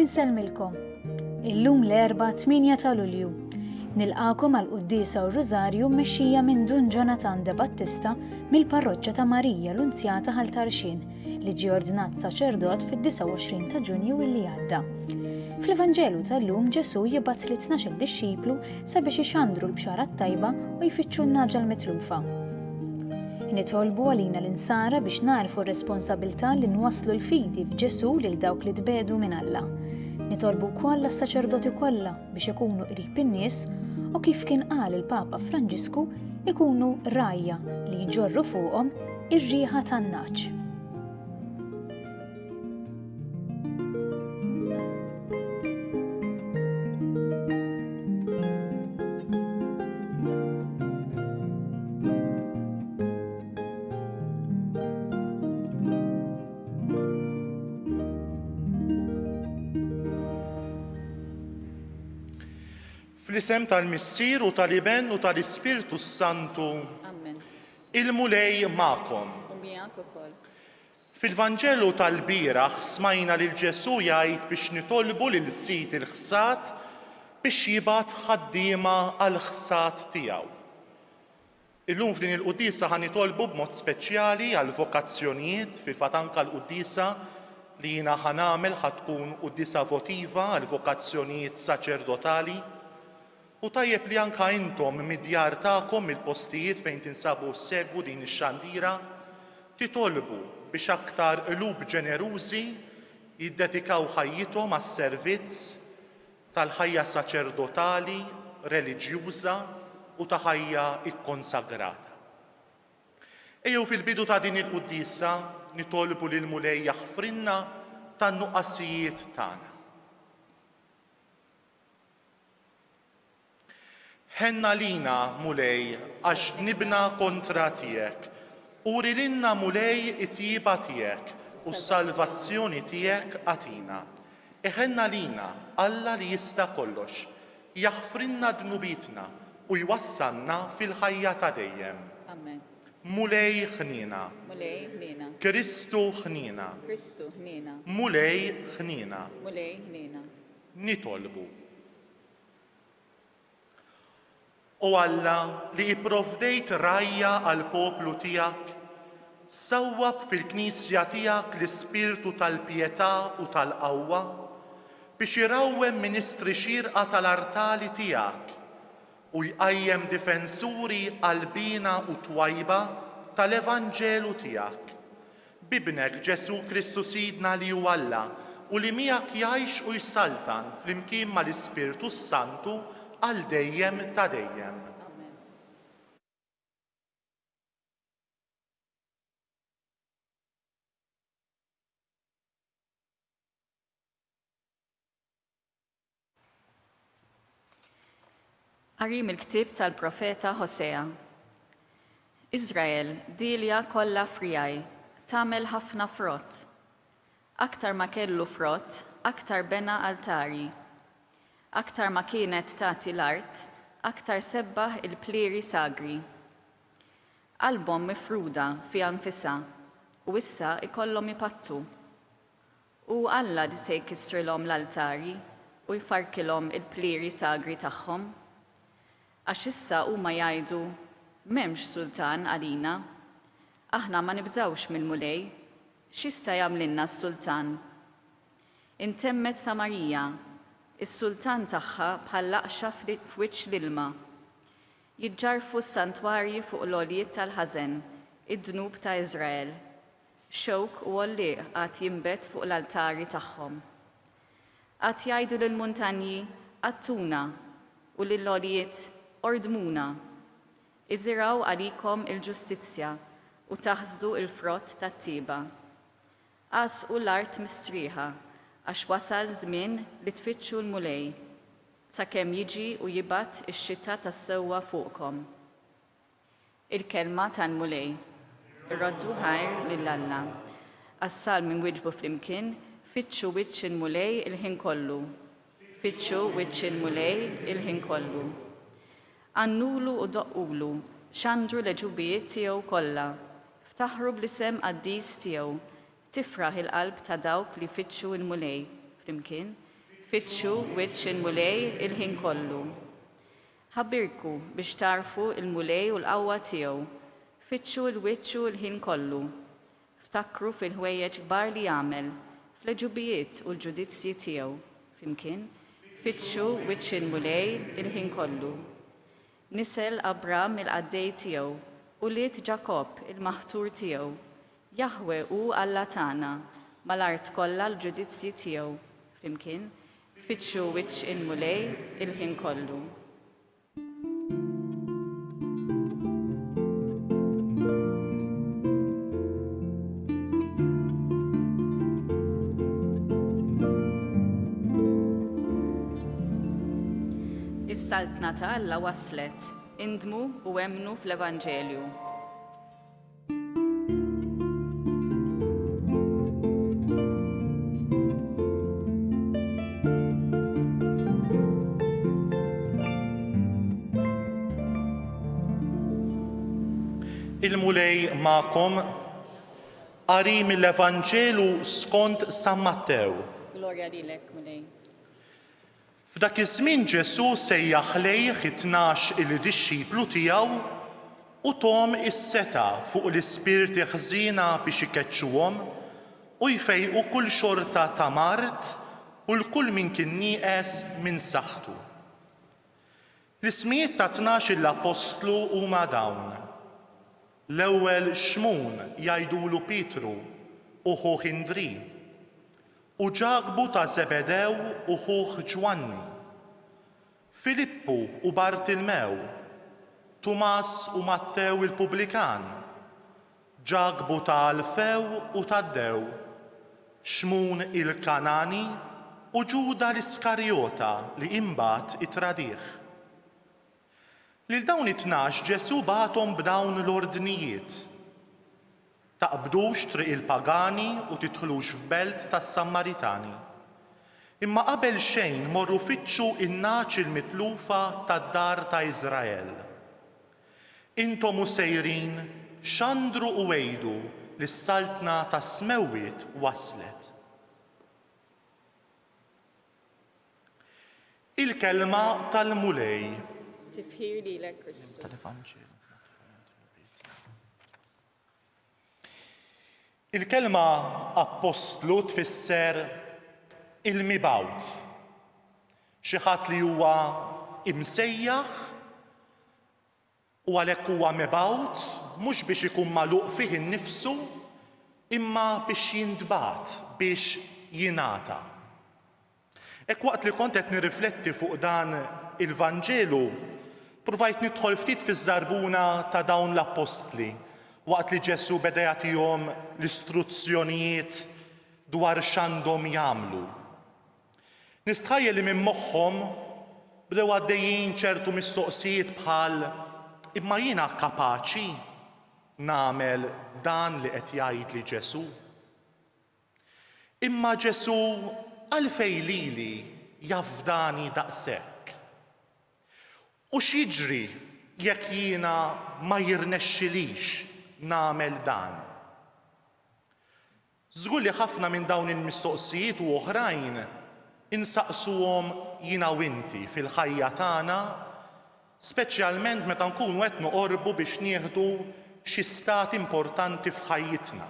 Insellmilkom. Illum l-erba' 8 ta' Lulju. Nilqakom għal qudiesa u r-Rużarju mmexxija minn Dun Jonathan De Battista mill-Parroċċja ta' Marija l-Unzjata ħal-Tarxin li ġie ordinat saċerdot fid-29 ta' Ġunju illi għadda. Fl-Evanġelu tal-lum Ġesu jibgħat li 12 dixxiplu sabiex ixandru l-bxara tajba u jfittxu n-naġa l-mitlufa. Nitolbu għalina l-insara biex narfu r-responsabilità li nwasslu l-fidi f'Ġesu lil dawk li tbedu minn Alla. Nitolbu wkoll għas-saċerdoti kollha biex ikunu qrib in-nies u kif kien qal il-Papa Franġisku ikunu rajja li jġorru fuqhom ir-rieħa tan-naċ. Fl-isem tal-Missier u tal-Iben u tal-Ispirtu Santu. Amen. Il-mulej ma'kom. U miegħek ukoll. Fil-Vanġelu tal-bieraħ smajna lil Ġesu jgħid biex nitolbu lil Sit il-ħsat biex jibgħat ħaddiema għall-ħsat tiegħu. Illum f'din il-qudiesa ħa nitolbu b'mod speċjali għal vokazzjonijiet fil-fatt anke l-qudiesa li jiena ħa nagħmel ħa tkun qudiesa votiva għal vokazzjonijiet saċerdotali. U tajjeb li anka intom mid-djar tagħkom il-postijiet fejn tinsabu segwu din ix-xandira titolbu biex aktar qlub ġenerużi jiddedikaw ħajjithom għas-servizz tal-ħajja saċerdotali, reliġjuża u ta' ħajja ikkonsagrata. Ejjew fil-bidu ta' din il-qudiesa nitolbu lil mulej jaħfrinna tan-nuqqasijiet tagħna. Ħenna lina mulej għax nibna kontra tiegħek. Uri lilna mulej it-tjiba tiegħek u s-salvazzjoni tiegħek għatina. Ħenna lina Alla li jista' kollox, jaħfrinna dnubitna u jwassalna fil-ħajja ta' dejjem. Amen. Mulej ħnina. Mulej ħnina. Kristu ħnina. Kristu ħnina. Mulej ħnina. Mulej ħnina. Nitolbu. U Alla li jipprovdejt rajja għal poplu tiegħek, sawwab fil-Knisja tiegħek l-ispirtu tal-pjetà u tal-qawwa biex irawwem ministri xierqa tal-artali tiegħek u jqajjem difensuri qalbina u twajba tal-Evanġelu tiegħek. Bibnek Ġesu Kristu Sidna li hu Alla u li miegħek jgħix u jsaltan flimkien mal-Ispirtu Santu għal dejjem ta' dejjem. Amen. Qarim il-ktieb tal-profeta Hosea. Iżrael dilja kollha frijaj, tagħmel ħafna frott. Aktar ma kellu frott, aktar bena altari. Aktar ma kienet tagħti l-art, aktar sebbaħ il-plieri sagri. Qalbhom mifruda fi anfisha u issa ikollhom ipattu. U Alla li se jkissrilhom l-altari u jfarkilhom il-plieri sagri tagħhom. Għax issa huma jgħidu m'hemmx sultan għalina, aħna ma nibżawx mill-mulej, x'jista' jagħmlilna s-sultan. Intemmet Samarija, is-sultan tagħha bħal laqxa f'wiċċ l-ilma. Jiġġarfu s-santwarji fuq l-għoljiet tal-ħażen, id-dnub ta' Iżrael. Xewk u għolliq għad jinbet fuq l-altari tagħhom. Għad jgħidu lill-muntanji għattuna u lill-għoljiet ordmuna. Iżiraw għalikom il-ġustizzja u taħżdu il-frott tat-tieba. Qasqu l-art mistrieħa għax wasal żmien li tfittxu l-mulej, sakemm jiġi u jibgħat ix-xita tas-sewwa fuqkom. Il-kelma tal-mulej. Irroddu ħajr lil Alla. Għas-salm inwiġbu flimkien, fittxu wiċċ il-mulej il-ħin kollu. Fittxu wiċċ il-mulej il-ħin kollu. Għannulu u doqqulu, xandru l-ġubijiet tiegħu kollha. Ftaħru bl-isem qaddis tiegħu. Tifraħ il-qalb ta' dawk li fitxu il-mulej. Flimkien, Fitxu wiċċ il-mulej il-ħin kollu. Ħabbirku biex tarfu il-mulej u l-qawwa tiegħu. Fitxu l-wiċċu l-ħin kollu. Ftakru fil-ħwejjeġ kbar li jagħmel, fl-ġubijiet u l-ġudizzji tiegħu. Flimkien, fitxu wiċċ il-mulej il-ħin kollu. Nisel Abram il-qaddej tiegħu u liet Ġakob il-maħtur tiegħu. Jahwe hu Alla tagħna mal-art kollha l-ġudizzji tiegħu. Flimkien, fitxu wiċċ il-mulej il-ħin kollu. Is-saltna ta' Alla waslet, indmu u emnu fl-Evanġelju. Il-mulej ma'kom qari mill-Evanġelu skont San Mattew. Glorja lilek, mulej. F'dak iż-żmien Ġesu sejjaħ lejh it-tnax il-dixxiplu tiegħu u tom is-seta fuq l-ispirti ħżiena biex ikeċċuhom u jfejqu kull xorta ta' mart u l-kull min kien nieqes minn saħħtu. L-ismijiet ta' 12 l-apostlu huma dawn. L-ewwel Xmun jgħidulu Pietru u ħuh Indri, u Ġagbu ta' Zebedew u ħuh Ġwanni, Filippu u Bartilmew, Tumas u Mattew il-Pubblikan, Ġagbu ta' Alfew u Taddew, Xmun il-Kanani u Ġuda l-Iskarjota li imbagħad itradih. Lil dawn it-tnax Ġesu bagħathom b'dawn l-ordnijiet. Taqbdux triq il-pagani u tidħlux f'belt tas-Sammaritani. Imma qabel xejn morru fitxu in-naċ il-mitlufa tad-dar ta' Iżrael. Intom hu sejrin x'andru u għejdu li s-saltna tas-smewwiet waslet. Il-kelma tal-mulej. Tifħir lilek Kristu. Il-kelma apostlu tfisser il-mibawt. Xi ħadd li huwa imsejjaħ u għalhekk huwa mibawt mhux biex ikun magħluq fih innifsu imma biex jintbagħat, biex jingħata. Hekk waqt li kont qed nirrifletti fuq dan il-Vanġelu, provajt nidħol ftit fiż-żarbuna ta' dawn l-apostli waqt li Ġesu beda jagħtihom l-istruzzjonijiet dwar x'għandhom jagħmlu. Nistħajjel li minn moħħhom bdew għaddejjin ċertu mistoqsijiet bħal imma jiena kapaċi nagħmel dan li qed jgħid li Ġesu. Imma Ġesu għalfejn lili jafdani daqshekk. U x'jiġri jekk jiena ma jirnexxilix nagħmel dan? Żgur li ħafna minn dawn il-mistoqsijiet u oħrajn insaqsuhom jiena u inti fil-ħajja tagħna, speċjalment meta nkunu qed noqorbu biex nieħdu xi stat importanti f'ħajjitna.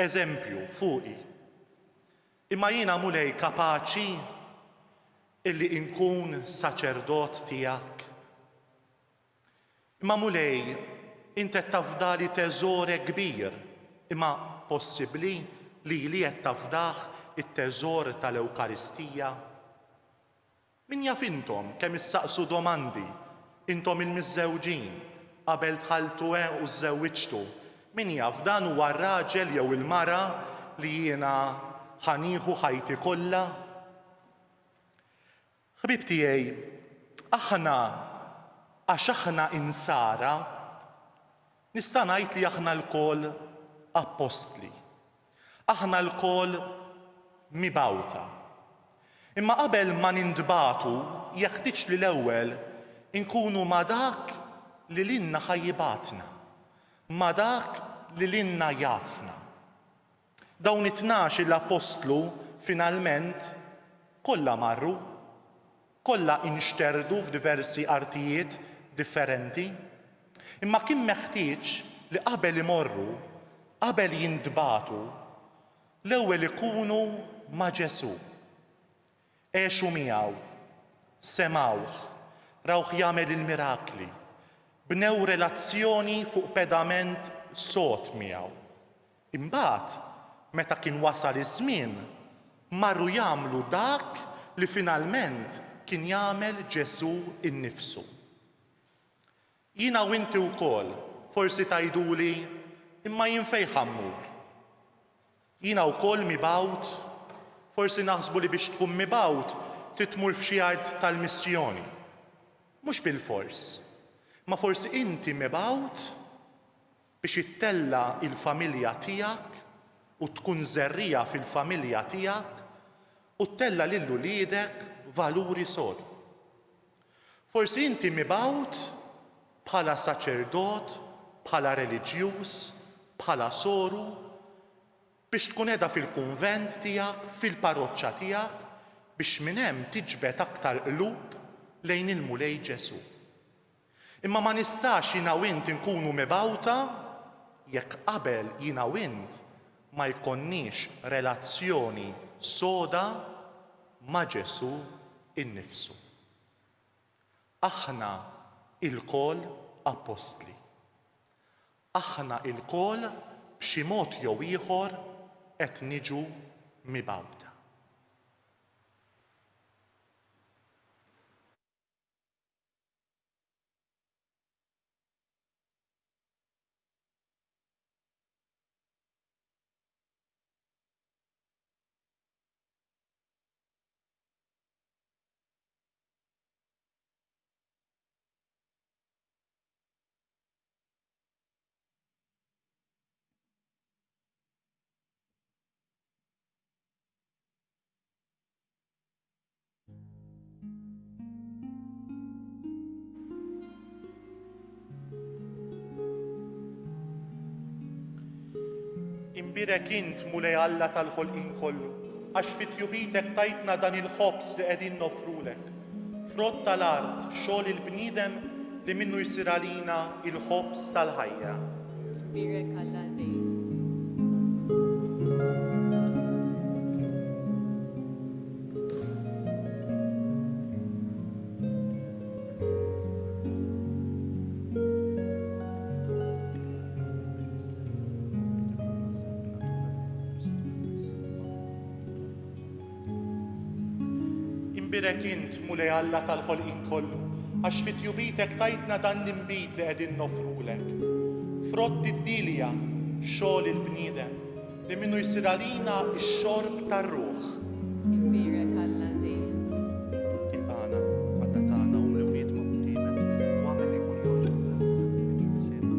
Eżempju fuqi. Imma jiena mulej kapaċi illi inkun saċerdot tiegħek. Imma mulej, inti qed tafdali teżor kbir, imma possibbli li qed tafdah it-teżor tal-Ewkaristija. Min jaf intom kemm issaqsu domandi, intom il-miżżewġin, qabel tħalltu u żżewwiġtu, min jaf dan huwa r-raġel jew il-mara li jiena ħanieħu ħajti kollha? Ħbib tiegħi, aħna għax aħna insara, nista' ngħid li aħna lkoll apostli. Aħna lkoll mibawta. Imma qabel ma nintbagħtu jeħtieġ li l-ewwel inkunu ma' dak li lilna ħajjibatna, ma' dak li lilna jafna. Dawn it-tnax l-apostlu finalment kollha marru, kollha inxterdu f'diversi artijiet differenti, imma kien meħtieġ li qabel imorru, qabel jintbagħtu, l-ewwel ikunu ma' Ġesu. Għexu miegħu, semgħuh, rawh jagħmel il-mirakli, bnew relazzjoni fuq pedament sod miegħu. Imbagħad, meta kien wasal iż-żmien, marru jagħmlu dak li finalment kien jagħmel Ġesu innifsu. Jiena u inti wkoll forsi tgħiduli imma jien fejn ħammur. Jiena wkoll mibgħut, forsi naħsbu li biex tkun mibgħut titmur f'xi art tal-missjoni. Mhux bil-fors, ma forsi inti mibgħut biex ittella il-familja tiegħek u tkun żerrija fil-familja tiegħek u ttella lil uliedek valuri sodi. Forsi inti mibgħut bħala saċerdot, bħala reliġjuż, bħala soru, biex tkun qiegħda fil-kunvent tiegħek, fil-parroċċa tiegħek, biex minn hemm tiġbed aktar qlub lejn il-mulej Ġesu. Imma ma nistax jiena u int inkunu mibgħuta jekk qabel jiena u int ma jkollniex relazzjoni soda ma' Ġesu innifsu. Aħna il-kol apostli. Aħna il-kol b'xi mod jew ieħor qed niġu mibgħuta. Imbirek int mulej Alla tal-ħolqien kollu, għax fit-tjubitek tajtna dan il-ħobs li qegħdin nofrulek. Frott tal-art, xogħol il-bniedem li minnu jsir għalina il-ħobs tal-ħajja. Birek Alla dej. Imbirek int mulej Alla tal-ħolqien kollu, għax fit-tjubitek tajtna dan l-imbit li qegħdin nofrulek. Frott id-dilja, xogħol il-bniedem li minnu jsir għalina x-xorb tar-ruħ. Birek Alla dej. Tilqana, Alla tagħna u mlewlied ma' qudiemek u għamel li jkun jogħġbok l-aqsam biex bisejna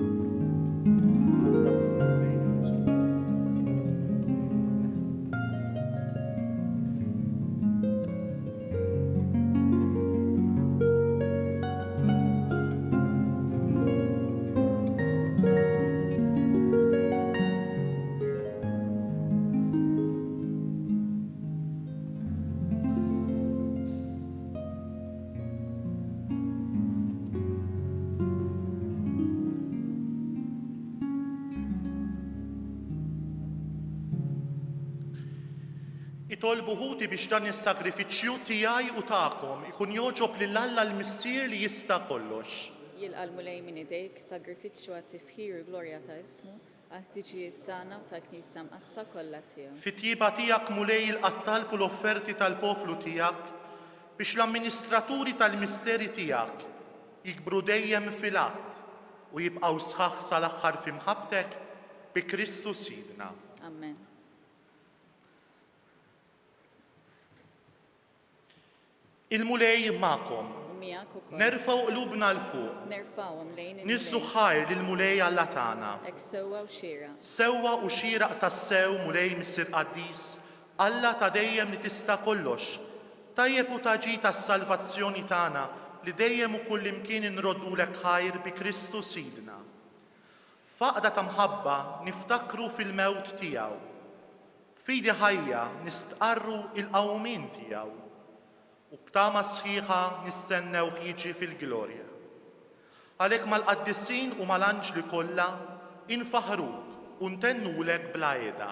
Itolbu ħuti biex dan is-sagrifiċċju tiegħi u tagħkom ikun jogħġob lil Alla l-Missier li jista' kollox. Jilqa' l-mulej minn idejk sagrifiċċju għat-tifħir u glorja ta' ismu għal-ħtiġijiet tagħna u tal-Knisja mqazza kollha tiegħu. Fit-tjieba tiegħek mulej il-qattalb u l-offerti tal-poplu tiegħek biex l-amministraturi tal-misteri tiegħek jikbru dejjem fil-att u jibqgħu sħaħ sal-aħħar f'imħabbtek bi Kristu Sidna. Amen. Il-mulej magħkom. Miegħek ukoll. Nerfgħu qlubna l fuq. Nerfawhom lejn il-mulej. Nissuħħar lill-mulej Alla tagħna. Hekk sewwa u xieraq. Sewwa u xieraq tas-sew mulej Missier Qaddis, Alla ta' dejjem li tista' kollox. Tajjeb u taġi tas-salvazzjoni tagħna li dejjem u kull imkien inroddulek ħajr bi Kristu Sidna. Faqda ta' mħabba niftakru fil-mewt tiegħu. Fidi ħajja nistqarru il-qawmin tiegħu u b'tama sħiħa nistennew jiġi fil-glorja. Għalhekk mal-qaddisin u mal-anġli kollha infaħruk u ntennulek bla għeda.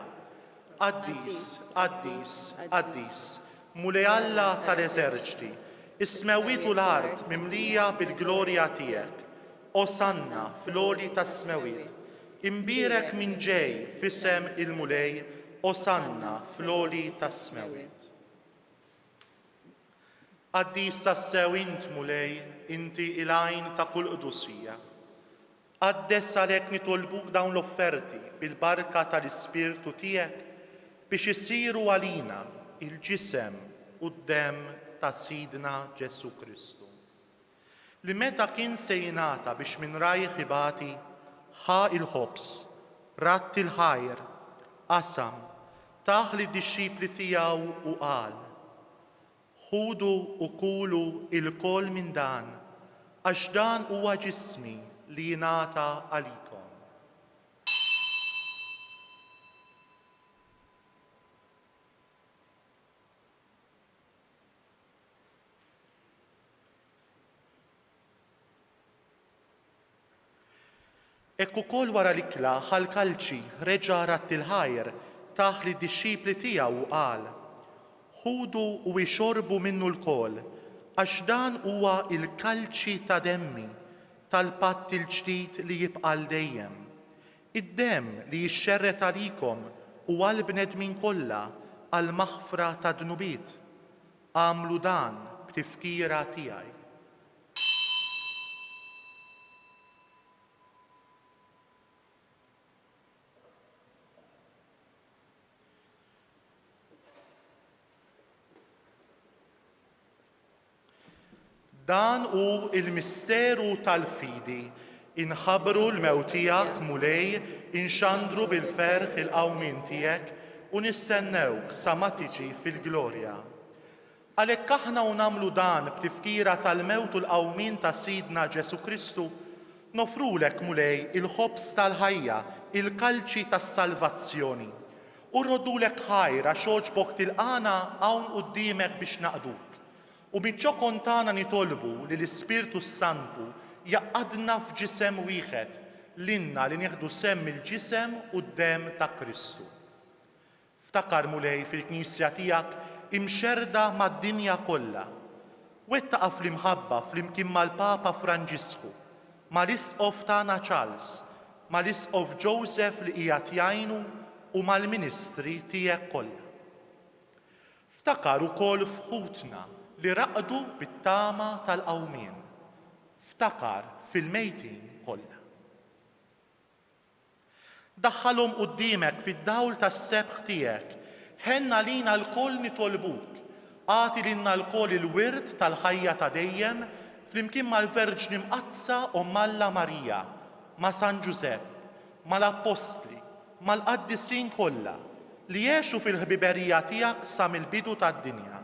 Qaddis, qaddis, qaddis, mulej Alla tal-eżerċti, is-smewwiet u l-art mimlija bil-glorja tiegħek. Osanna fl-għoli tas-smewwiet, imbierek min ġej f'isem il-mulej, Osanna fl-għoli tas-smewwiet. Qaddis tassew int mulej, inti il-għajn ta' kull qdusija. Qaddes għalhekk nitolbuk dawn l-offerti bil-barka tal-Ispirtu tiegħek biex isiru għalina il-ġisem u d-dem ta' Sidna Ġesu Kristu. Li meta kien se jingħata biex minn rajħ ibati, ħa il-ħobs, ratt il-ħajr, qasam, taħ lid-dixxipli tiegħu u qal: ħudu u kulu il-kol minn dan, għax dan huwa ġismi li jingħata għalikom. Ekk ukoll wara l-ikla ħal-kalċi reġa' ratt il-ħajr taħ lid-dixxipli tiegħu u qal: ħudu u ixorbu minnu l-kol, għax dan huwa il-kalċi ta' demmi tal-patt il-ġdid li jibqa' dejjem. Id-demm li jixxerret għalikom u għall-bnedmin kollha għal maħfra ta' dnubiet. Għamlu dan b'tifkira tiegħi. Dan hu il-misteru tal-fidi, inħabbru l-mewtijak mulej, inxandru bil-ferħ il-qawmin tiegħek u nistennewk sa ma tiġi fil-glorja. Għalhekk aħna u nagħmlu dan b'tifkira tal-mewt u l-qawmin ta' Sidna Ġesu Kristu, nofrulek mulej il-ħobs tal-ħajja, il-kalċi tas-salvazzjoni, u rrodulek ħajra xogħġbok tilqana hawn quddiemek biex naqduk. U miċċo kontana nitolbu li l-Ispirtu Santu jaqadna f'ġisem wieħed l-inna li nieħdu semm il-ġisem u d-dem ta' Kristu. Ftakar mulej fil-Knisja tiegħek imxerda mad-dinja kollha. Wettaqa fl-imħabba flimkien mal-Papa Franġisku, mal-Isqof tagħna Charles, mal-Isqof Joseph li qiegħed jgħinu u mal-Ministri tiegħek kollha. Ftakar ukoll f'ħutna li raqdu bit-tama tal-qawmien. Ftakar fil-mejtin kollha. Daħħalhom quddiemek fid-dawl tas-sebħ tiegħek, ħenna lina l-koll nitolbuk, għati lilna l-koll il-wirt tal-ħajja ta' dejjem flimkien mal-Verġni Mqazza Omm Alla Marija, ma' San Giuseppe, mal-Apostli, mal-qaddisin kollha li jgħixu fil-ħbiberija tiegħek sa mill-bidu tad-dinja.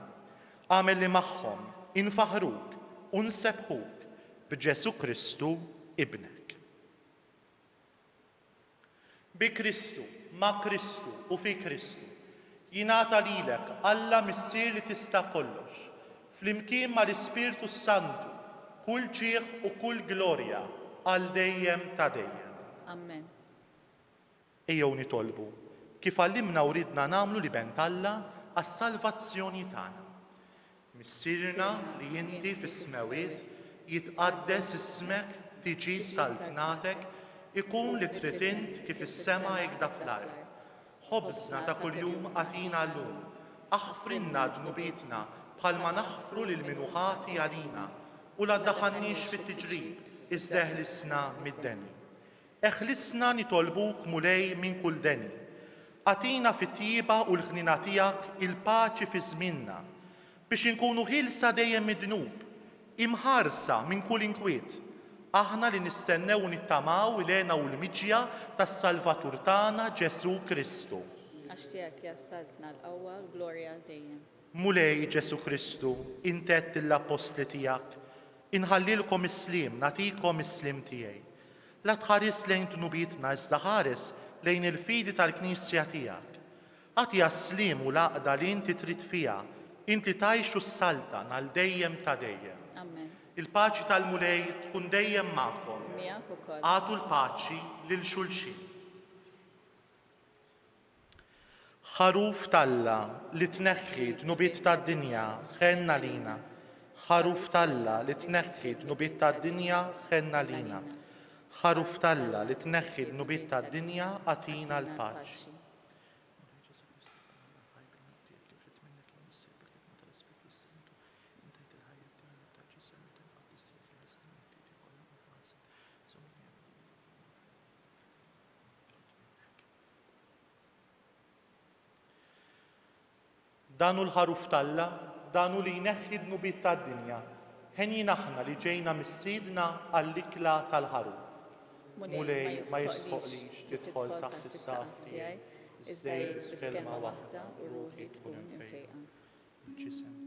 Għamel li magħhom infaħruk u nsebħuk b'Ġesu Kristu ibnek. Bi Kristu, ma' Kristu u fi Kristu jingħata lilek Alla missier li tista' kollox, flimkien mal-Ispirtu Santu, kull ġieħ u kull glorja għal dejjem ta' dejjem. Amen. Ejjew nitolbu kif għallimna u ridna nagħmlu li bent Alla għas-salvazzjoni tagħna. Missirna li inti fis-smewiet jitqaddes ismek, tiġi saltnatek, ikun li trid int kif is-sema jgħidha fl-ard. Ħobżna ta' kuljum għatina llum, aħfrinna dnubietna bħalma naħfru lil minuħati għalina u la ddaħħalniex fit-tiġrib iżda eħlisna mid-deni. Eħlisna nitolbuk mulej minn kull deni. Għatina fit-tjiba u l-ħnina tiegħek il-paċi fi żmienna biex inkunu ħilsa dejjem mid-dnub, imħarsa minn kull inkwiet, aħna li nistennew nittamaw il-għena u l-miġja tas-Salvatur tagħna Ġesu Kristu. Għax tiegħek jassaltna l-qawwa l-glorja dejjem. Mulej Ġesu Kristu, intet l-apostli tiegħek, inħallilkom is-slim, nagħtikom is-slim tiegħi. La tħares lejn dnubietna iżda ħares lejn il-fidi tal-Knisja tiegħek. Għati għas-slim u l-għaqda li inti trid fiha Inti tajxu s-saltan għal dejjem ta' dejjem. Amen. Il-paċi tal-mulej tkun dejjem magħkom. Miegħek ukoll. Għatu l-paċi lil xulxin. Ħaruf Talla li tneħħi dnubiet tad-dinja ħenna lina. Ħaruf Talla li tneħħi dnubiet tad-dinja ħenna lina. Ħaruf Talla li tneħħi dnubiet tad-dinja għatina l-paċi. Danu l-ħaruf Talla, danu li jneħħi dnubiet tad-dinja. Ħenjin aħna li ġejna mis-sidna għall-ikla tal-ħaruf. Mulej ma jisħoqlix tidħol taħt is-saq tiegħi, iżda jgħid kelma waħda u ruħi tkun infejqa. Ġisem.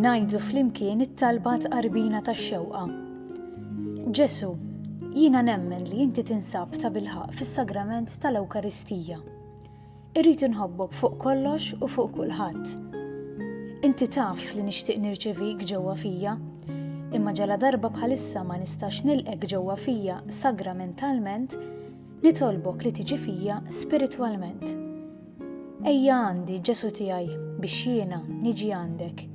Ngħidu flimkien it-talba tqarbina tax-xewqa. Ġesu, jiena nemmen li inti tinsab ta' bilħaq fis-sagrament tal-Ewkaristija. Irrid inħobbok fuq kollox u fuq kulħadd. Inti taf li nixtieq nirċevik ġewwa fija, imma ġala darba bħalissa ma nistax nilqek ġewwa fija sagramentalment, nitolbok li tiġi fija spiritwalment. Ejja għandi Ġesu tiegħi biex jiena niġi għandek.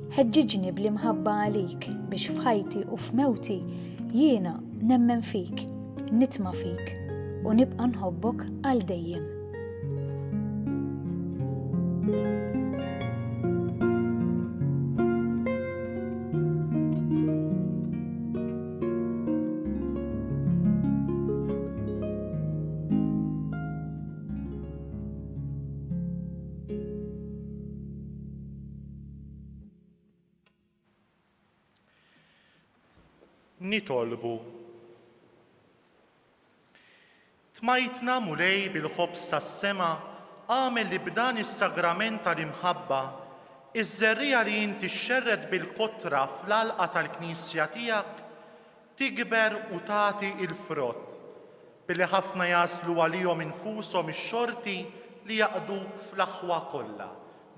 Ħeġġiġni bl-imħabba għalik biex f'ħajti u f'mewti jiena nemmen fik, nitma' fik u nibqa' nħobbok għal dejjem. Nitolbu. Tmajtna mulej bil-ħobs tas-sema għamel li b'dan is-sagrament tal-imħabba iż-żerrija li inti xxerred bil-kotra fl-għalqa tal-Knisja tiegħek tikber u tagħti il-frott billi ħafna jaslu għalihom infushom ix-xorti li jaqduk fl-aħwa kollha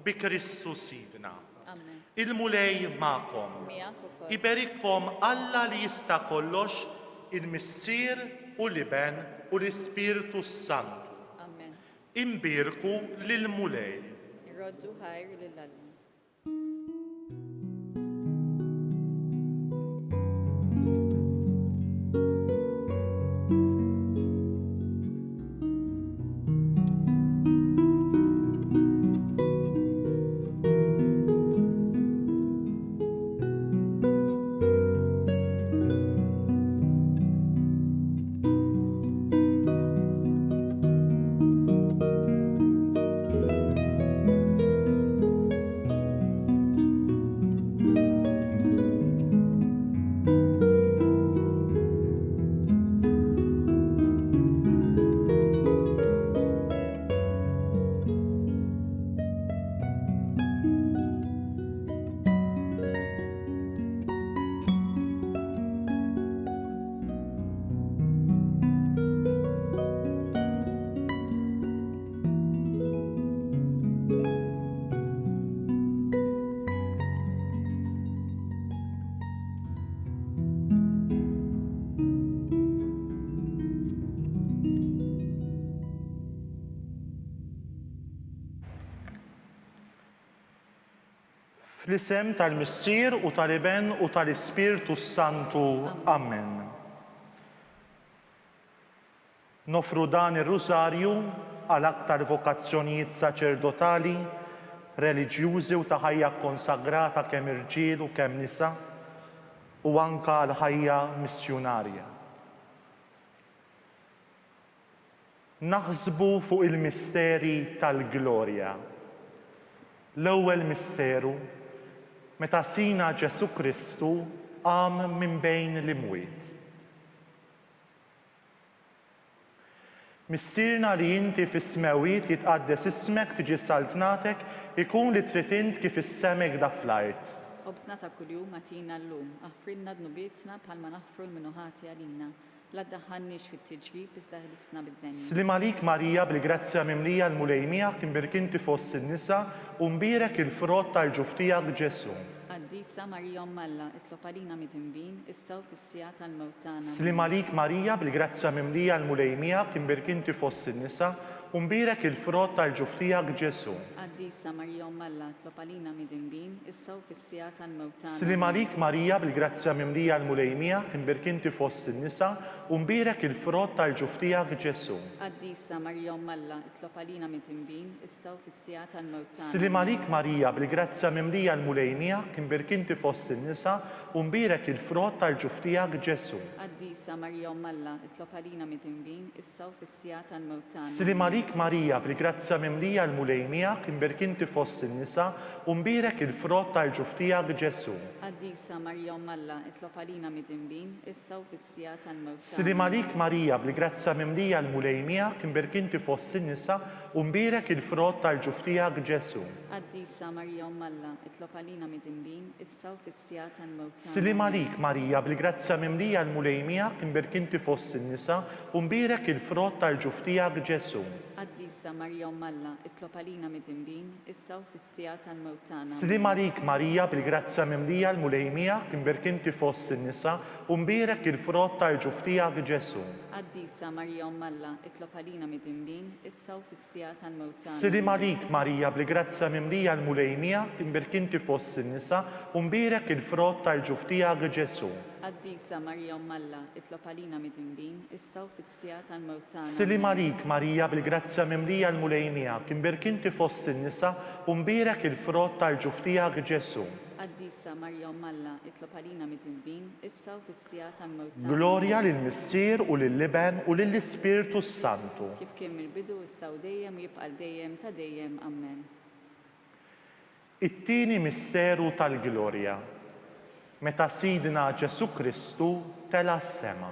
bi Kristu sidna. Il-mulej magħkom. Iberikkom Alla li jista' kollox, il-Missier u l-Iben u l-Ispiritu Santu. Amen. Imbirku lil-mulej. Irroddu ħajr lil-Alla. Fl-isem tal-Missier u tal-Iben u tal-Ispirtu Santu. Amen. Nofru dan ir-Rużarju għal aktar vokazzjonijiet saċerdotali, reliġjużi u ta' ħajja konsagrata kemm irġiel u kemm nisa, u anka għal ħajja missjonarja. Naħsbu fuq il-misteri tal-glorja. L-ewwel misteru, meta sina Ġesu Kristu qam minn bejn l-imwiet. Missirna li inti fis-smewiet jitqaddes ismek tiġi saltnatek ikun li trid int kif issemek da fl-art. Obsna ta' kuljum atina llum, aħfrinna dnubietna bħalma naħfru l-minuħati għalina. La ddaħħalniex fit-tiġrib iżda ħlisna bid-denja. Slim għalik Marija bil-grazzja mimlija l-mulejmija kien birkinti fost in-nisa u mbirek il-frott tal-ġuf tiegħek Ġesu. Qaddisa Marija Alla, itlob għalina mitinbin, issa u fis-sija tal-mewt tagħna. Slim għalik Marija bil-grazzja mimlija l-mulejmija kien birkinti fost in-nisa u mbirek il-frott tal-ġuf tiegħek Ġesu. Qaddisa Marija Alla, itlob għalina mitinbin, issa u fis-sija tal-mewt tagħna. Slim għalik Marija bil-grazzja mimlija l-mulejmija kien birkinti fost in-nisa u mbirek il-frott tal-ġuf tiegħek Ġesu. Qaddisa Marija Alla, itlob għalina mitinbin, issa u fis-sija tal-mewt tagħna. Slim għalik Marija bil-grazzja mimlija l-mulejmija kien birkinti fost in-nisa u mbirek il-frott tal-ġuf tiegħek Ġesu. Qaddisa Marija Alla, itlob għalina mitinbin, issa u fis-sija tal-mewt tagħna. Slim għalik Marija bil-grazzja mimlija l-mulejmija kien birkinti fost in-nisa u mbirek il-frott tal-ġuf tiegħek Ġesu. Qaddisa Marija Alla, itlob għalina mitinbin, issa u fis-sija tal-mewt tagħna. Slim għalik Marija bil-grazzja mimlija l-mulejmija kien birkinti fost in-nisa u mbirek il-frott tal-ġuf tiegħek Ġesu. Qaddisa Marija Alla, itlob għalina mitinbin, issa u fis-sija tal-mewt tagħna. Slim għalik Marija bil-grazzja mimlija l-mulejmija kien birkinti fost in-nisa u mbirek il-frott tal-ġuf tiegħek Ġesu. Qaddisa Marija Alla, itlob għalina mitinbin, issa u fis-sija tal-mewt tagħna. Slim għalik Marija bil-grazzja mimlija l-mulejmija kien birkinti fost in-nisa u mbirek il-frott tal-ġuf tiegħek Ġesu. Qaddisa Marija Alla, itlob għalina mitinbin, issa u fis-sija tal-mewt tagħna. Slim għalik Marija bil-grazzja mimlija l-mulejmija kien birkinti fost in-nisa u mbirek il-frott tal-ġuf tiegħek Ġesu. Qaddisa Marija Alla, itlob għalina mitinbin, issa u fis-sija tal-mewt tagħna. Slim għalik Marija bil-grazzja mimlija l-mulejmija kien birkinti fost in-nisa u mbirek il-frott tal-ġuf tiegħek Ġesu. Qaddisa Marija Alla, itlob għalina mitinbin, issa u fis-sija tal-mewt tagħna. Glorja lill-Missier u lill-Iben u lill-Ispirtu Santu. Kif kien mill-bidu issa u dejjem jibqa' dejjem ta' dejjem. Amen. It-tieni misteru tal-glorja. Meta Sidna Ġesu Kristu tela s-sema.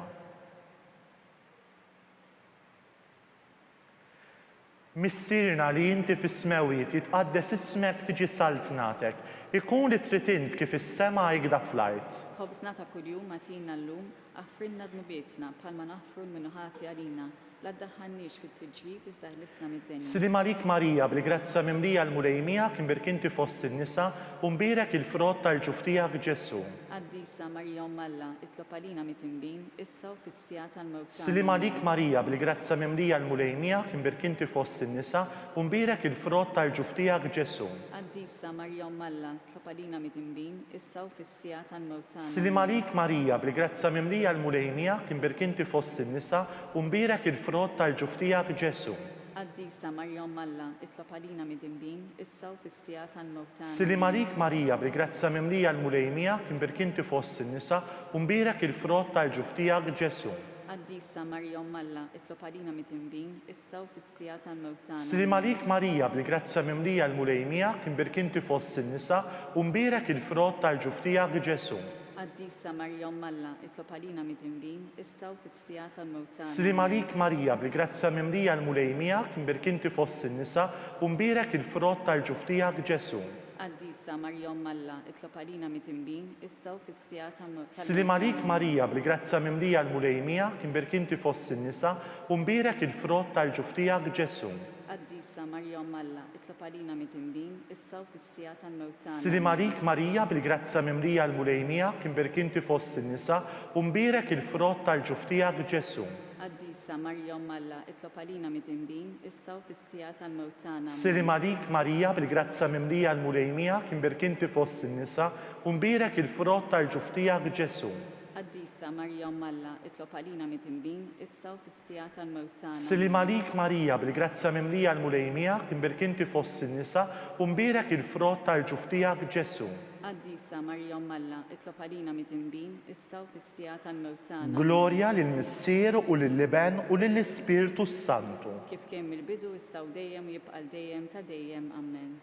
Missirna li inti fis-smewiet jitqaddes ismek tiġi saltnatek, ikun li trid int kif is-sema jgda fl-art. Ħobżna ta' kuljum atina llum, aħfrinna dnubietna bħalma naħfru l-minuħati għalina. La ddaħħalniex fit-tiġrib iżda ħlisna mid-denja. Slim għalik Marija bil-grazzja mimlija l-mulejmija kien birkinti fost in-nisa u mbirek il-frott tal-ġuf tiegħek Ġesu. Qaddisa Marija Alla, itlob għalina mitinbin, issa u fis-sija tal-mewt tagħna. Slim għalik Marija bil-grazzja mimlija l-mulejmija kien birkinti fost in-nisa u mbirek il-frott tal-ġuf tiegħek Ġesu. Qaddisa Marija Alla, itlob għalina mitinbin, issa u fis-sija tal-mewt tagħna. Slim għalik Marija bil-grazzja mimlija l-mulejmija kien birkinti fost in-nisa u mbirek il-frott tal-ġuf tiegħek Ġesu. Qaddisa Marija Alla, itlob għalina mitinbin, issa u fis-sija tal-mewt tagħna. Slim għalik Marija bil-grazzja mimlija l-mulejmija kien birkinti fost in-nisa u mbirek il-frott tal-ġuf tiegħek Ġesu. Qaddisa Marija Alla, itlob għalina mitinbin, issa u fis-sija tal-mewt tagħna. Slim għalik Marija bil-grazzja mimlija l-mulejmija kien birkinti fost in-nisa u mbirek il-frott tal-ġuf tiegħek Ġesu. Qaddisa Marija Alla, itlob għalina mitinbin, issa u fis-sija tal-mewt tagħna. Slim għalik Marija bil-grazzja mimlija l-mulejmija kien birkinti fost in-nisa u mbirek il-frott tal-ġuf tiegħek Ġesu. Qaddisa Marija Alla, itlob għalina mitinbin, issa u fis-sija tal-mewt tagħna. Slim għalik Marija bil-grazzja mimlija l-mulejmija kien birkinti fost in-nisa u mbirek il-frott tal-ġuf tiegħek Ġesu. Qaddisa Marija Alla, itlob għalina mitinbin, issa u fis-sija tal-mewt tagħna. Slim għalik Marija bil-grazzja mimlija l-mulejmija kien birkinti fost in-nisa u mbirek il-frott tal-ġuf tiegħek Ġesu. Qaddisa Marja Umm Alla, itlob għalina mid-dinbin, issa u fis-sija tal-mewt tagħna. Salim għalik Marija bil-grazza mimlija l-mulejmija kien berkinti fost in-nisa u mbirek il-frott tal-ġuf tiegħek Ġesu. Qaddisa Marja Umm Alla, itlob għalina mid-dinbin, issa u fis-sija tal-mewt tagħna. Salim għalik Marija bil-grazza mimlija l-mulejmija kien berkinti fost in-nisa u mbirek il-frott tal-ġuf tiegħek Ġesu. Qaddisa Marja Umm Alla, itlob għalina mid-dinbin, issa u fis-sija tal-mewt tagħna. Glorja lill-Missier u lill-Liben u lill-Ispirtu Santu. Kif kien mill-bidu issa u dejjem jibqa' dejjem ta' dejjem. Amen.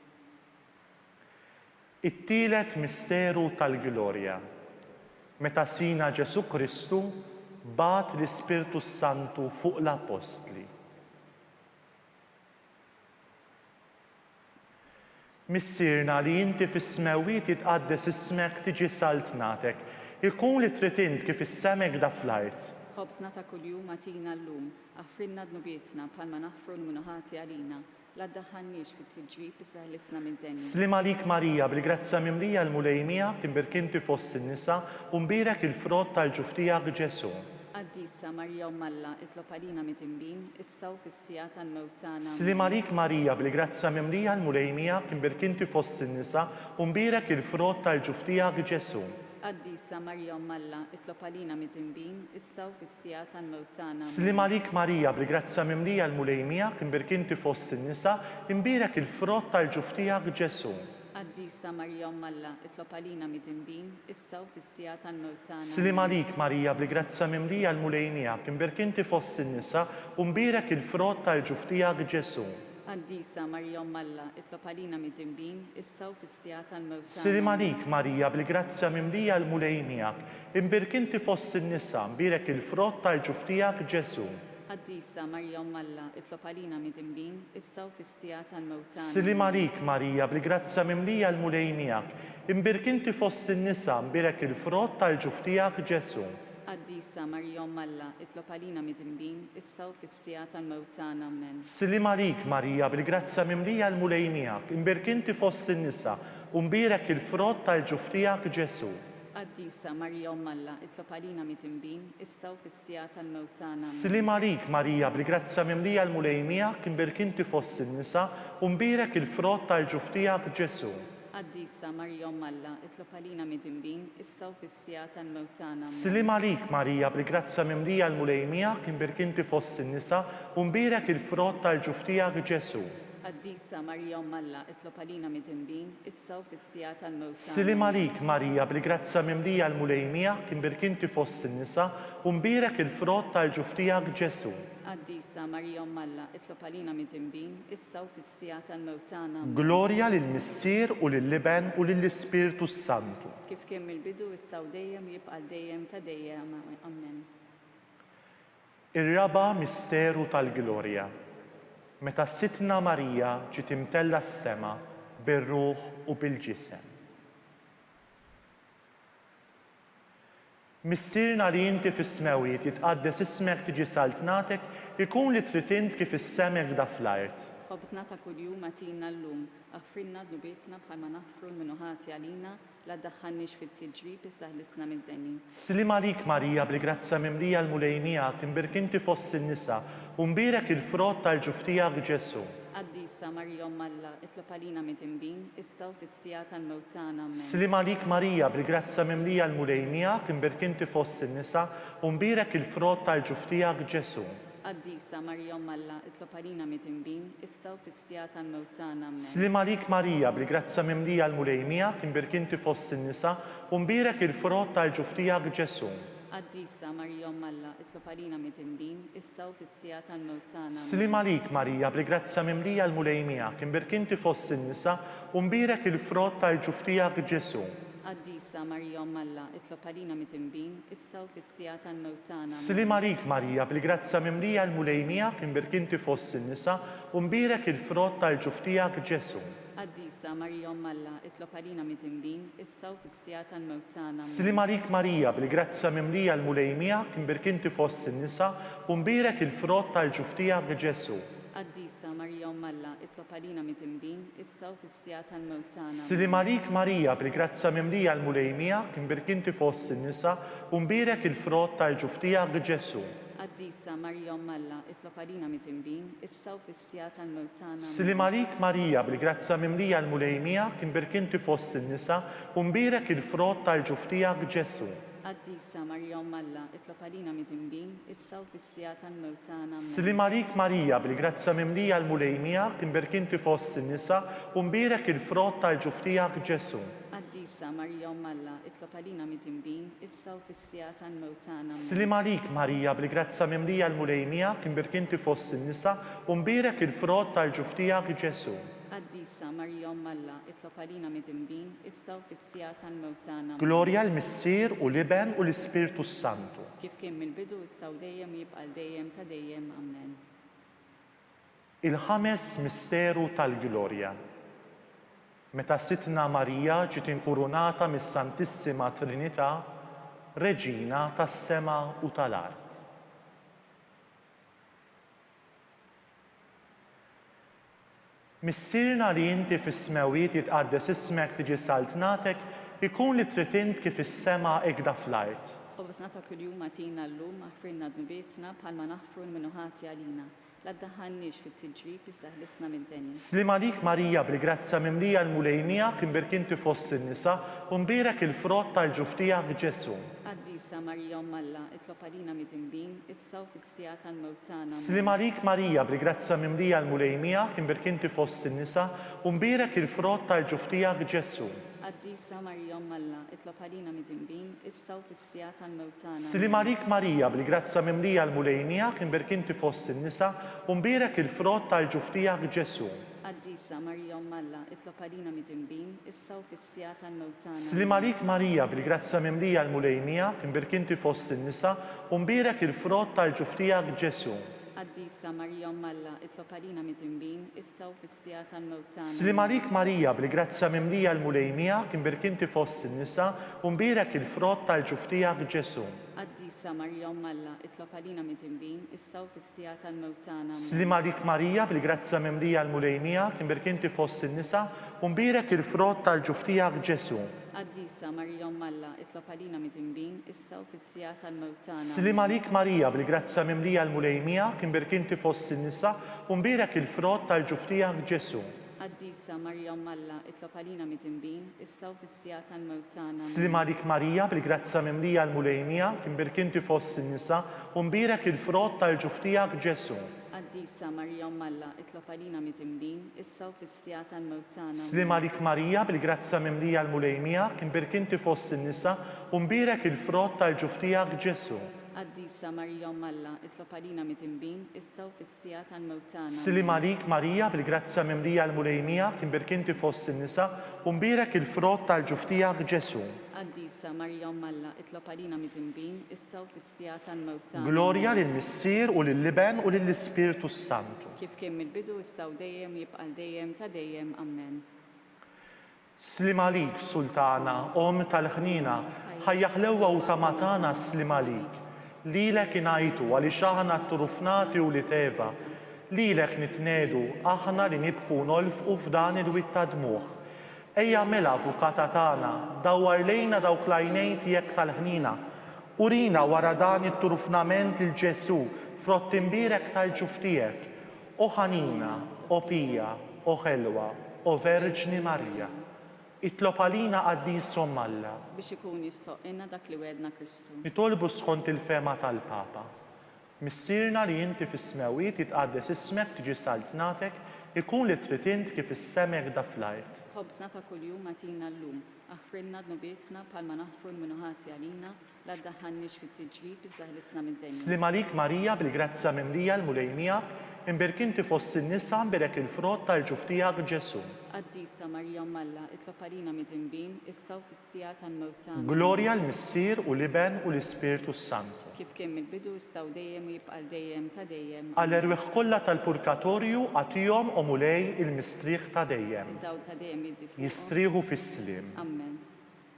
It-tielet misteru tal-glorja. Meta sina Ġesu Kristu bat l-Ispirtu Santu fuq l-Apostli. Missierna li inti fis-smewiet jitqaddes ismek tiġi saltnatek, ikun li trid int kif issemek da fl-art. Ħobżna ta' kuljum atina llum, aħfrinna dnubietna bħalma naħfru l-munuħati għalina, la ddaħħalniex fit-tiġrib iżda ħlisna mid-denja. Slim għalik Marija bil-grazza mimlija l-mulejmija kien berkinti fost in-nisa u mbirek il-frott tal-ġuf tiegħek Ġesu. Qaddisa Marja Umm Alla, itlob għalina mid-dinbin, issa u fis-sija tal-mewt tagħna. Slim għalik Marija bil-grazza mimlija l-mulejmija kien berkinti fost in-nisa u mbirek il-frott tal-ġuf tiegħek Ġesu. Qaddisa Marja Umm Alla, itlob għalina mid-dinbin, issa u fis-sija tal-mewt tagħna. Slim għalik Marija bil-grazza mimlija l-mulejmija kien berkinti fost in-nisa imbirek il-frott tal-ġuf tiegħek Ġesu. Qaddisa Marja Umm Alla, itlob għalina mid-dinbin, issa u fis-sija tal-mewt tagħna. Slim għalik Marija bil-grazza mimlija l-mulejmija kien berkinti fost in-nisa u mbirek il-frott tal-ġuf tiegħek Ġesu. Qaddisa Marja Umm Alla, itlob għalina mid-dinbin, issa u fis-sija tal-mewt tagħna. Slim għalik Marija bil-grazza mimlija l-mulejmija imbirkinti fost in-nisa mbirek il-frott tal-ġuf tiegħek Ġesu. Qaddisa Marja Umm Alla, itlob għalina mid-dinbin, issa u fis-sija tal-mewt tagħna. Slim għalik Marija bil-grazza mimlija l-mulejmija imbirkinti fost in-nisa mbirek il-frott tal-ġuf tiegħek Ġesu. Qaddisa Marja Umm Alla, itlob għalina mid-dinbin, issa u fis-sija tal-mewt tagħna. Amen. Slim għalik Marija bil-grazza mimlija l-mulejmija imbirkinti fost in-nisa u mbirek il-frott tal-ġuf tiegħek Ġesu. Qaddisa Marja Umm Alla, itlob għalina mid-dinbin, issa u fis-sija tal-mewt tagħna. Slim għalik Marija bil-grazza mimlija l-mulejmija imbirkinti fost in-nisa u mbirek il-frott tal-ġuf tiegħek Ġesu. Qaddisa Marja Umm Alla, itlob għalina mid-dinbin, issa u fis-sija tal-mewt tagħna. Slim għalik Marija bil-grazza mimlija l-mulejmija imbirkinti fost in-nisa u mbirek il-frott tal-ġuf tiegħek Ġesu. Qaddisa Marja Umm Alla, itlob għalina mid-dinbin, issa u fis-sija tal-mewt tagħna. Slim għalik Marija bil-grazza mimlija l-mulejmija imbirkinti fost in-nisa u mbirek il-frott tal-ġuf tiegħek Ġesu. Qaddisa Marja Umm Alla, itlob għalina mid-dinbin, issa u fis-sija tal-mewt tagħna. Glorja lill-Missier u lill-Liben u lill-Ispirtu Santu. Kif kien mill-bidu issa u dejjem jibqa' dejjem ta' dejjem. Amen. Ir-raba misteru tal-glorja. Meta sitna Marija ġiet imtella s-sema bir-ruħ u bil-ġisem. Missierna li inti fis-smewiet jitqaddes ismek tiġi saltnatek ikun li trid int kif issemek da fl-art. Ħobżna ta' kuljum atina llum, aħfrinna dnubietna bħalma naħfru l-munuħati għalina, la ddaħħalniex fit-tiġrib iżda ħlisna mid-denji. Slim għalik Marija bil-grazza mimlija l-mulejmija imbirkinti fost in-nisa u mbirek il-frott tal-ġuf tiegħek Ġesu. Qaddisa Marja Umm Alla, itlob għalina mid-dinbin, issa u fis-sija tal-mewt tagħna. Amen. Slim għalik Marija bil-grazza mimlija l-mulejmija imbirkinti fost in-nisa u mbirek il-frott tal-ġuf tiegħek Ġesu. Qaddisa Marja Umm Alla, itlob għalina mid-dinbin, issa u fis-sija tal-mewt tagħna. Amen. Slim għalik Marija bil-grazza mimlija l-mulejmija imbirkinti fost in-nisa u mbirek il-frott tal-ġuf tiegħek Ġesu. Qaddisa Marja Umm Alla, itlob għalina mid-dinbin, issa u fis-sija tal-mewt tagħna. Amen. Slim għalik Marija bil-grazza mimlija l-mulejmija imbirkinti fost in-nisa u mbirek il-frott tal-ġuf tiegħek Ġesu. Qaddisa Marja Umm Alla, itlob għalina mid-dinbin, issa u fis-sija tal-mewt tagħna. Amen. Slim għalik Marija bil-grazza mimlija l-mulejmija imbirkinti fost in-nisa u mbirek il-frott tal-ġuf tiegħek Ġesu. Qaddisa Marja Umm Alla, itlob għalina mid-dinbin, issa u fis-sija tal-mewt tagħna. Amen. Slim għalik Marija bil-grazza mimlija l-mulejmija imbirkinti fost in-nisa u mbirek il-frott tal-ġuf tiegħek Ġesu. Qaddisa Marja Umm Alla, itlob għalina mid-dinbin, issa u fis-sija tal-mewt tagħna. Slim għalik Marija bil-grazza mimlija l-mulejmija imbirkinti fost in-nisa u mbirek il-frott tal-ġuf tiegħek Ġesu. Qaddisa Marija Umm Alla, itlob għalina mit-imbin, issa u fis-sija tal-mewt tagħna. Slim għalik Marija, bil-grazza mimlija l-mulejmija, kien birkinti fost in-nisa, u mbirek il-frott tal-ġuf tiegħek Ġesu. Qaddisa Marija Umm Alla, itlob għalina mit-imbin, issa u fis-sija tal-mewt tagħna. Slim għalik Marija, bil-grazza mimlija l-mulejmija, kien birkinti fost in-nisa, u mbirek il-frott tal-ġuf tiegħek Ġesu. Qaddisa Marija Umm Alla, itlob għalina mit-imbin, issa u fis-sija tal-mewt tagħna. Slim għalik Marija, bil-grazza mimlija l-mulejmija, kien birkinti fost in-nisa, u mbirek il-frott tal-ġuf tiegħek Ġesu. Qaddisa Marija Umm Alla, itlob għalina mit-imbin, issa u fis-sija tal-mewt tagħna. Glorja l-Missier u l-Iben u l-Ispirtu Santu. Kif kien mill-bidu issa u dejjem jibqa' dejjem ta' dejjem. Amen. Il-ħames misteru tal-Glorja. Meta sitna Marija ġiet inkurunata mis-Santissima Trinità, Reġina tas-sema u tal-art. Missirna li inti fis-smewiet jitqaddes ismek tiġi saltnatek, ikun li trid int kif is-sema ekda fl-art. Ħobżna ta' kuljum għatina llum aħfrinna dnubietna bħalma naħfru l-minuħati għalina. La ddaħħalniex fit-tiġrib iżda ħlisna mid-denja. Slim għalik Marija, bil-grazza mimlija l-mulejmija, kien birkinti fost in-nisa, u mbirek il-frott tal-ġuf tiegħek Ġesu. Qaddisa Marija Umm Alla, itlob għalina mit-imbin, issa u fis-sija tal-mewt tagħna. Slim għalik Marija, bil-grazza mimlija l-mulejmija, kien birkinti fost in-nisa, u mbirek il-frott tal-ġuf tiegħek Ġesu. Qaddisa Marija Umm Alla, itlob għalina mit-imbin, issa u fis-sija tal-mewt tagħna. Slim għalik Marija, bil-grazza mimlija l-mulejmija, kien birkinti fost in-nisa, u mbirek il-frott tal-ġuf tiegħek Ġesu. Qaddisa Marija Umm Alla, itlob għalina mit-imbin, issa u fis-sija tal-mewt tagħna. Slim għalik Marija, bil-grazza mimlija l-mulejmija, kien birkinti fost in-nisa, u mbirek il-frott tal-ġuf tiegħek Ġesu. Qaddisa Marija Umm Alla, itlob għalina mit-imbin, issa u fis-sija tal-mewt tagħna. Slim għalik Marija, bil-grazza mimlija l-mulejmija, kien birkinti fost in-nisa, u mbirek il-frott tal-ġuf tiegħek Ġesu. Qaddisa Marija Umm Alla, itlob għalina mit-imbin, issa u fis-sija tal-mewt tagħna. Slim għalik Marija, bil-grazza mimlija l-mulejmija, kien birkinti fost in-nisa, u mbirek il-frott tal-ġuf tiegħek Ġesu. Qaddisa Marija Umm Alla, itlob għalina mit-imbin, issa u fis-sija tal-mewt tagħna. Slim għalik Marija, bil-grazza mimlija l-mulejmija, kien birkinti fost in-nisa, u mbirek il-frott tal-ġuf tiegħek Ġesu. Qaddisa Marija Umm Alla, itlob għalina mit-imbin, issa u fis-sija tal-mewt tagħna. Slim għalik Marija, bil-grazza mimlija l-mulejmija, kien birkinti fost in-nisa, u mbirek il-frott tal-ġuf tiegħek Ġesu. Qaddisa Marija Umm Alla, itlob għalina mit-imbin, issa u fis-sija tal-mewt tagħna. Slim għalik Marija, bil-grazza mimlija l-mulejmija, kien birkinti fost in-nisa, u mbirek il-frott tal-ġuf tiegħek Ġesu. Qaddisa Marija Umm Alla, itlob għalina mit-imbin, issa u fis-sija tal-mewt tagħna. Slim għalik Marija, bil-grazza mimlija l-mulejmija, kien birkinti fost in-nisa, u mbirek il-frott tal-ġuf tiegħek Ġesu. Qaddisa Marija Umm Alla, itlob għalina mit-imbin, issa u fis-sija tal-mewt tagħna. Glorja lill-Missier u lill-Iben u lill-Ispirtu Santu. Kif kien mill-bidu issa u dejjem jibqa' dejjem ta' dejjem. Amen. Slim għalik, Sultana, Om tal-ħnina, ħajjaħlewa u tamatana slim għalik. Lilek inajtu għali xaħna t-turufnati u li teva. Lilek nitnedu aħna li nibku nolfqu f'dan il-witta dmuħ. Ejja mela avukata tagħna, dawwar lejna dawk lajnejn tiegħek tal-ħnina. Urina wara dan it-turufnament il-Ġesu frott imbirek tal-ġuf tiegħek. O ħanina, o pija, o ħelwa, o Verġni Marija. Itlob għalina Qaddis Umm Alla. Biex ikun jissoqilna dak li wedna Kristu. Nitolbu skont il-fema tal-Papa. Missirna li inti fis-smewiet jitqaddes ismek tiġi saltnatek, ikun li trid int kif is-semek da fl-art. Ħobżna ta' kuljum għatina llum, aħfrinna dnubietna bħalma naħfru l-minuħati għalina, la ddaħħalniex fit-tiġrib iżda ħlisna mid-denja. Slim għalik Marija, bil-grazza mimlija l-mulejmija, imbirkinti fost in-nisa mbirek il-frott tal-ġuf tiegħek Ġesu. Qaddisa Marija Umm Alla, itlob għalina mit-imbin, issa u fis-sija tal-mewt tagħna. Glorja l-Missier u l-Iben u l-Ispirtu Santu. Kif kien mill-bidu issa u dejjem jibqa' dejjem ta' dejjem. Għal-erwieħ kollha tal-Purgatorju għatihom u mulej il-mistrieħ ta' dejjem. Daw ta' dejjem jiddifuqhom. Jistrieħu fis-slim. Amen.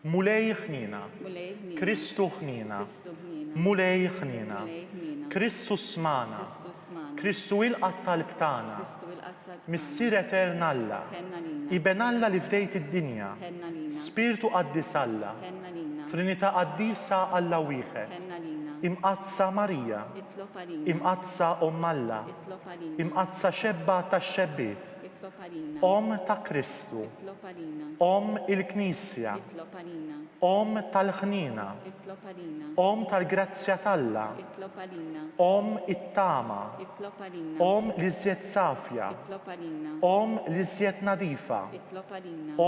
Mulej ħnina. Mulej ħnina. Kristu ħnina. Kristu ħnina. Mulej ħnina. Mulej ħnina. Kristu smana. Kristu smana. Kristu il-qatt tal-btana. Kristu il-qatta Missier eterna Alla. Henna nina. Iben Alla li fdejt id-dinja. Henna nina. Spiritu qaddis Alla. Henna nina. Trinità qaddisa Alla wieħed. Henna nina. imqazza Marija, itlob għalina, imqazza Alla, itlob għalina, imqazza xebba tax-xebbiet, itlob għalina, ta' Kristu, itlob għalina, il-Knisja, itlob għalina, tal-ħnina, itlob għalina, tal-grazzja talla, itlob għalina, it-tama, itlob għalina, li żjed safja, itlob għalina, li żjed nadifa, itlob għalina,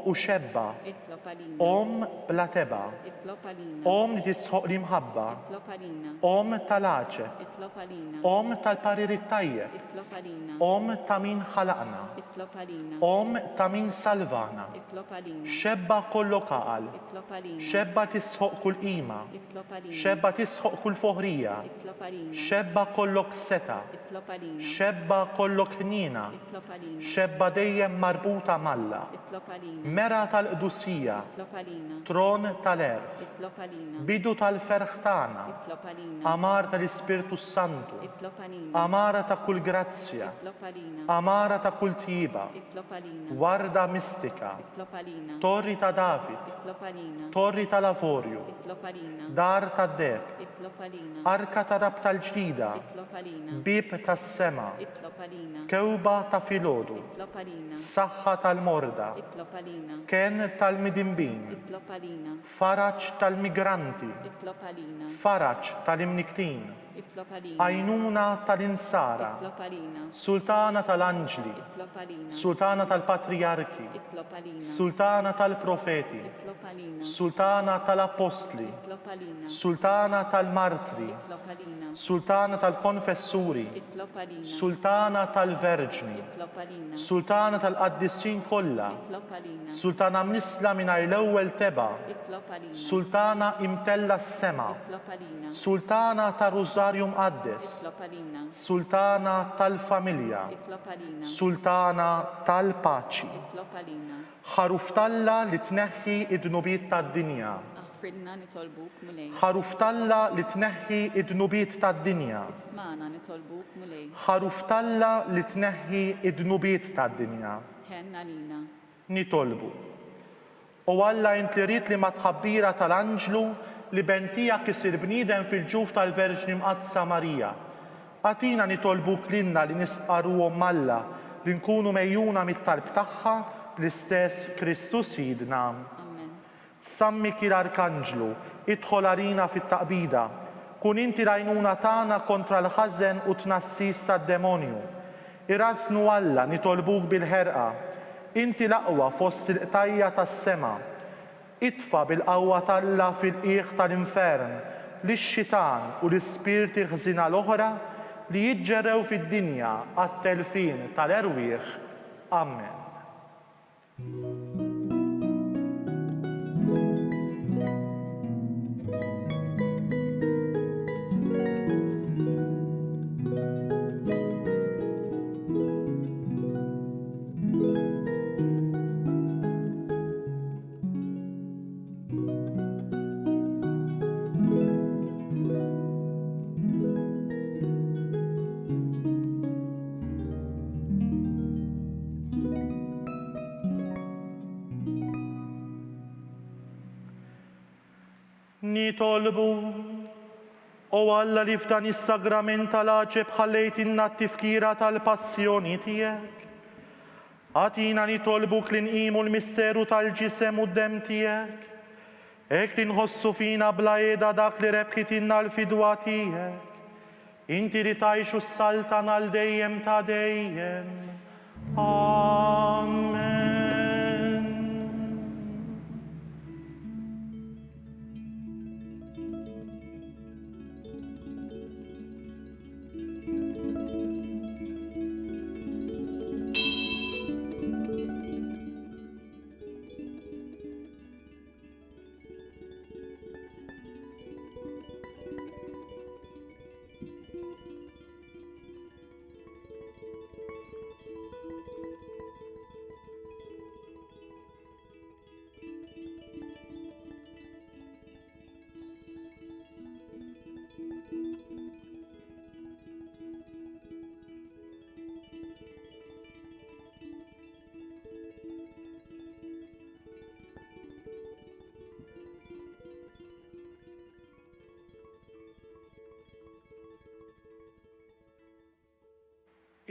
u xebba, itlob għalina, bla teba, itlob għalina, li tisħoq li mħabba, itlob għalina, tal-aċe, itlob għalina, tal-parir tajjeb, itlob għalina, ta' min ħalaqna, itlob għalina, ta' min salvana, itlob għalina, xebba kollok għal, itlob għalina, xebba tisħoq kull qima, itlob għalina, xebba tisħoq kull foħrija, itlob għalina, xebba kollok seta, itlob għalina, xebba kollok ħnina, itlob għalina, xebba dejjem marbuta malla, itlob għalina, mera tal-qdusija, itlob għalina, tron tal-erf, itlob għalina, bidu tal-ferħ tagħna, itlob għalina, amar tal-Ispirtu Santu, itlob għalina, amara ta' kull grazzja, itlob għalina, amara ta' kull tiba, itlob għalina, warda mistika, itlob għalina, torri ta' David, itlob għalina, torri ta' Lavorju, itlob għalina, dar ta' Deb, itlob għalina, arka ta' rab tal-ġdida, itlob għalina, bib tas-sema, itlob għalina, kewba ta' filodu, itlob għalina, saħħa tal-morda, itlob għalina, ken tal-midimbin, itlob għalina, faraċ tal-migranti, itlob għalina, faraċ tal-imniktin, itlob għalina, għajnuna tal-insara, itlob għalina, sultana tal-anġli, itlob għalina, sultana tal-patriarki, itlob għalina, sultana tal-profeti, itlob għalina, sultana tal-apostli, itlob għalina, sultana tal-martri, itlob għalina, sultana tal-konfessuri, itlob għalina, sultana tal-verġni, itlob għalina, sultana tal-qaddissin kollha, itlob għalina, sultana mnisla mingħajr l-ewwel teba, itlob għalina, sultana imtella s-sema, itlob għalina, sultana tar-Rużarju Mqaddes, itlob għalina, sultana tal-familja, itlob għalina, sultana tal-paċi, itlob għalina, ħaruftalla li tneħħi id-dnubiet tad-dinja, aħfridna nitolbuk mulej, ħaruftalla li tneħħi id-dnubiet tad-dinja, ismana nitolbuk mulej, ħaruftalla li tneħħi id-dnubiet tad-dinja, ħen għalina, nitolbu. U Alla int li rrid li ma tħabbira tal-anġlu li bentija kisir bniedem fil-ġuf tal-Verġni Mqazza Marija. Għatina nitolbuk linna li nistqaruhom Alla li nkunu mejjuna mit-talb tagħha bl-istess Kristus Sidna. amen, Sammiki l-Arkanġlu, idħol arina fit-taqbida, kun inti rajnuna tagħna kontra l-ħażen u tnassis tad-demonju. Irasnu Alla nitolbuk bil-ħerqa, inti l-aqwa fost il-qtajja tas-sema. Itfa bil-qawwa talla fil-qiegħ tal-infern lix-xitan u l-ispirti ħżina l-oħra li jiġġerew fid-dinja għat-telfin tal-erwieħ. Amen. Nitolbu, o Alla li f'dan is-sagrament tal-aġeb ħallejtinna t-tifkira tal-passjoni tiegħek. Għatina nitolbuk li nqimu l-misteru tal-ġisem u d-dem tiegħek. Ek li nħossu fina bla qiegħda dak li rebħitinna l-fidwa tiegħek. Inti li tgħixu s-saltan għal dejjem ta' dejjem. Amen.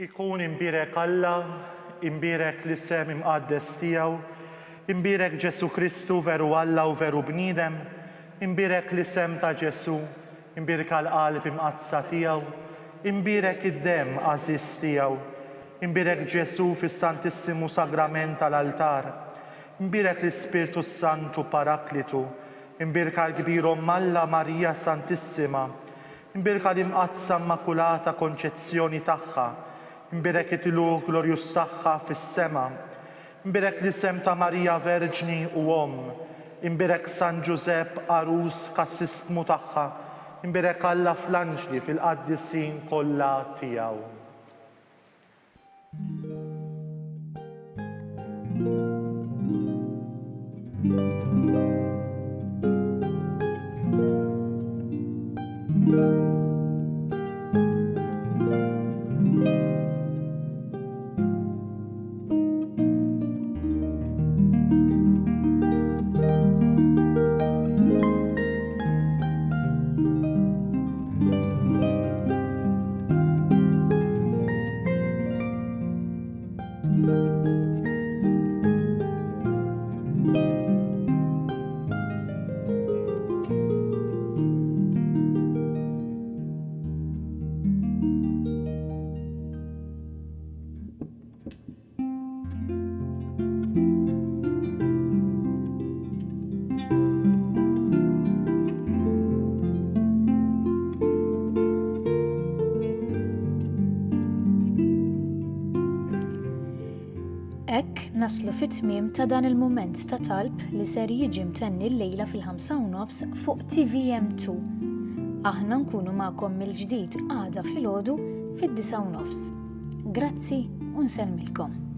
Ikun imbirek Alla, imbirek l-isem imqaddes tiegħu, imbirek Ġesu Kristu veru Alla u veru bniedem, imbirek l-isem ta' Ġesu, imbirek l-qalb imqazza tiegħu, imbirek id-dem għażiż tiegħu, imbirek Ġesu fis-Santissimu Sagrament tal-altar, imbirek l-Ispirtu Santu Paraklitu, imbirka l-kbir Alla Marija Santissima, imbirka l-imqazza Immakulata Konċezzjoni tagħha, imbirek it-iluħ glorjus tagħha fis-sema, imbirek l-isem ta' Marija Verġni u imbirek San Ġusepp Arus kassistmu tagħha, imbirek Alla fl-anġli fil-qaddisin kollha tiegħu. Hekk naslu fit-tmiem ta' dan il-mument ta' talb li ser jiġi mtenni l-lejla fil-5:30 fuq TVM2. Aħna nkunu magħkom mill-ġdid għada filgħodu fid-9:30. Grazzi u nsellmilkom.